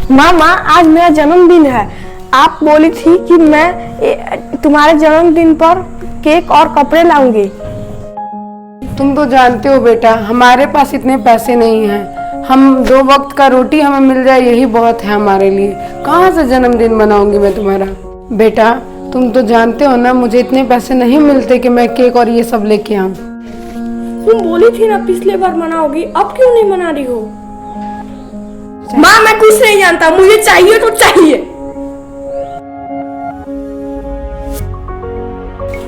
मामा आज मेरा जन्मदिन है। आप बोली थी कि मैं तुम्हारे जन्मदिन पर केक और कपड़े लाऊंगी। तुम तो जानते हो बेटा, हमारे पास इतने पैसे नहीं हैं। हम 2 वक्त का रोटी हमें मिल जाए यही बहुत है हमारे लिए। कहाँ से जन्मदिन मनाऊंगी मैं तुम्हारा। बेटा तुम तो जानते हो ना, मुझे इतने पैसे नहीं मिलते कि मैं केक और ये सब लेके आऊं। तुम बोली थी ना पिछले बार मनाओगी, अब क्यों नहीं मना रही हो? माँ मैं कुछ नहीं जानता, मुझे चाहिए तो चाहिए।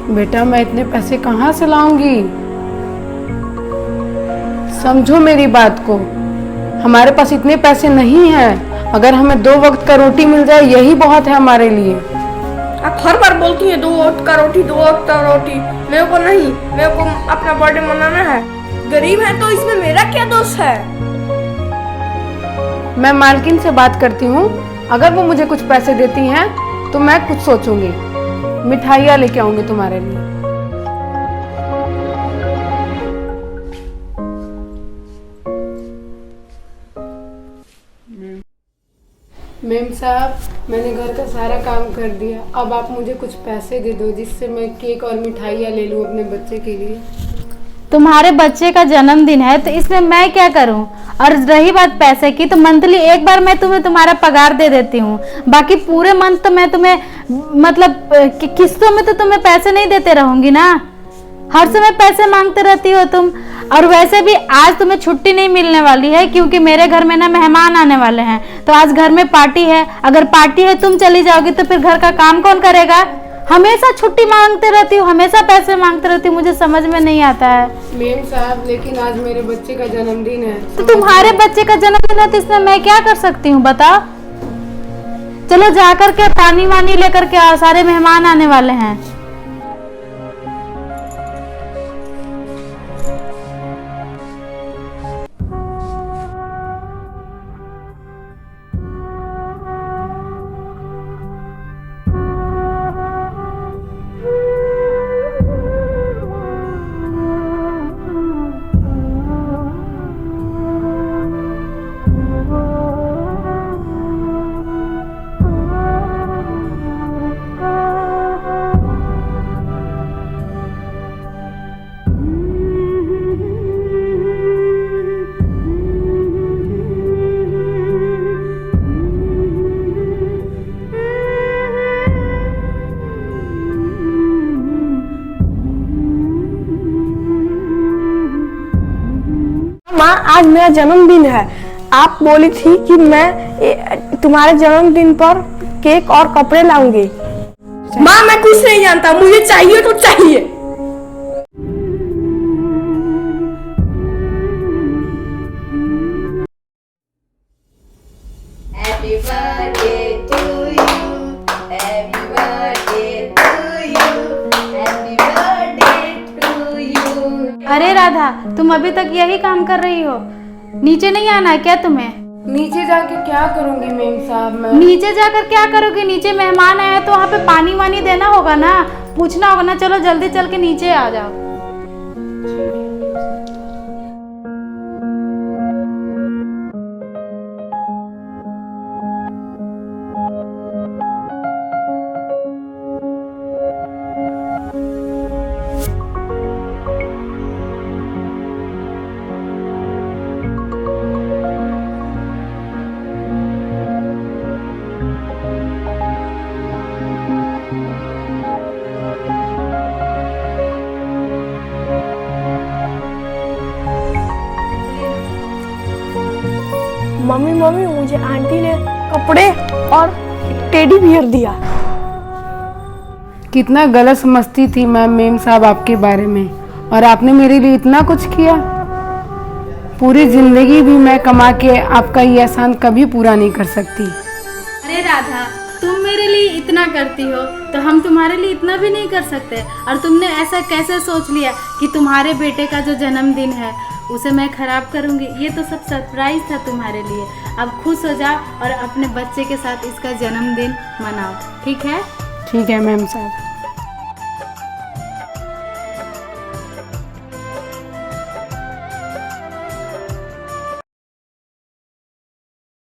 बेटा मैं इतने पैसे कहाँ से लाऊंगी, समझो मेरी बात को। हमारे पास इतने पैसे नहीं हैं। अगर हमें 2 वक्त का रोटी मिल जाए यही बहुत है हमारे लिए। आप हर बार बोलती हैं 2 वक्त का रोटी, 2 वक्त का रोटी। मेरे को नहीं, मेरे को अपना बर्थडे मनाना है। गरीब है तो इसमें मेरा क्या दोष है? मैं मालकिन से बात करती हूँ, अगर वो मुझे कुछ पैसे देती हैं तो मैं कुछ सोचूंगी। मिठाइयाँ लेके आऊंगी तुम्हारे लिए। मेम साहब, मैंने घर का सारा काम कर दिया। अब आप मुझे कुछ पैसे दे दो जिससे मैं केक और मिठाइयाँ ले लूँ अपने बच्चे के लिए। तुम्हारे बच्चे का जन्मदिन है तो इसमें मैं क्या करूं? और रही बात पैसे की, तो मंथली एक बार मैं तुम्हें तुम्हारा पगार दे देती हूँ। बाकी पूरे मंथ तो मैं तुम्हें मतलब किस्तों में तो तुम्हें पैसे नहीं देते रहूंगी ना। हर समय पैसे मांगते रहती हो तुम। और वैसे भी आज तुम्हें छुट्टी नहीं मिलने वाली है, क्योंकि मेरे घर में ना मेहमान आने वाले हैं। तो आज घर में पार्टी है। अगर पार्टी है तुम चली जाओगी तो फिर घर का काम कौन करेगा? हमेशा छुट्टी मांगते रहती हूँ, हमेशा पैसे मांगते रहती हूँ, मुझे समझ में नहीं आता है। मेम साहब लेकिन आज मेरे बच्चे का जन्मदिन है। तो तुम्हारे बच्चे का जन्मदिन है तो इसमें मैं क्या कर सकती हूँ बताओ? चलो जाकर के पानी वानी लेकर के आओ, सारे मेहमान आने वाले हैं। माँ आज मेरा जन्मदिन है। आप बोली थी कि मैं तुम्हारे जन्मदिन पर केक और कपड़े लाऊंगी। माँ मैं कुछ नहीं जानता, मुझे चाहिए तो चाहिए। Happy birthday to you. Happy birthday to you. Happy birthday to you. अरे राधा, तुम अभी तक यही काम कर रही हो? नीचे नहीं आना है क्या तुम्हें? नीचे जाके क्या करूंगी मेम साहब मैं? नीचे जाकर क्या करोगे? नीचे मेहमान आए हैं तो वहाँ पे पानी वानी देना होगा ना, पूछना होगा ना। चलो जल्दी चल के नीचे आ जाओ। मम्मी मम्मी मुझे आंटी ने कपड़े और टेडी बियर दिया। कितना गलत समझती थी मैं मेम साहब आपके बारे में, और आपने मेरे लिए इतना कुछ किया। पूरी जिंदगी भी मैं कमा के आपका ये एहसान कभी पूरा नहीं कर सकती। अरे राधा, तुम मेरे लिए इतना करती हो तो हम तुम्हारे लिए इतना भी नहीं कर सकते? और तुमने ऐसा कैसे सोच लिया कि तुम्हारे बेटे का जो जन्मदिन है उसे मैं खराब करूंगी? ये तो सब सरप्राइज था तुम्हारे लिए। अब खुश हो जाओ और अपने बच्चे के साथ इसका जन्मदिन मनाओ, ठीक है? ठीक है मैम साहब।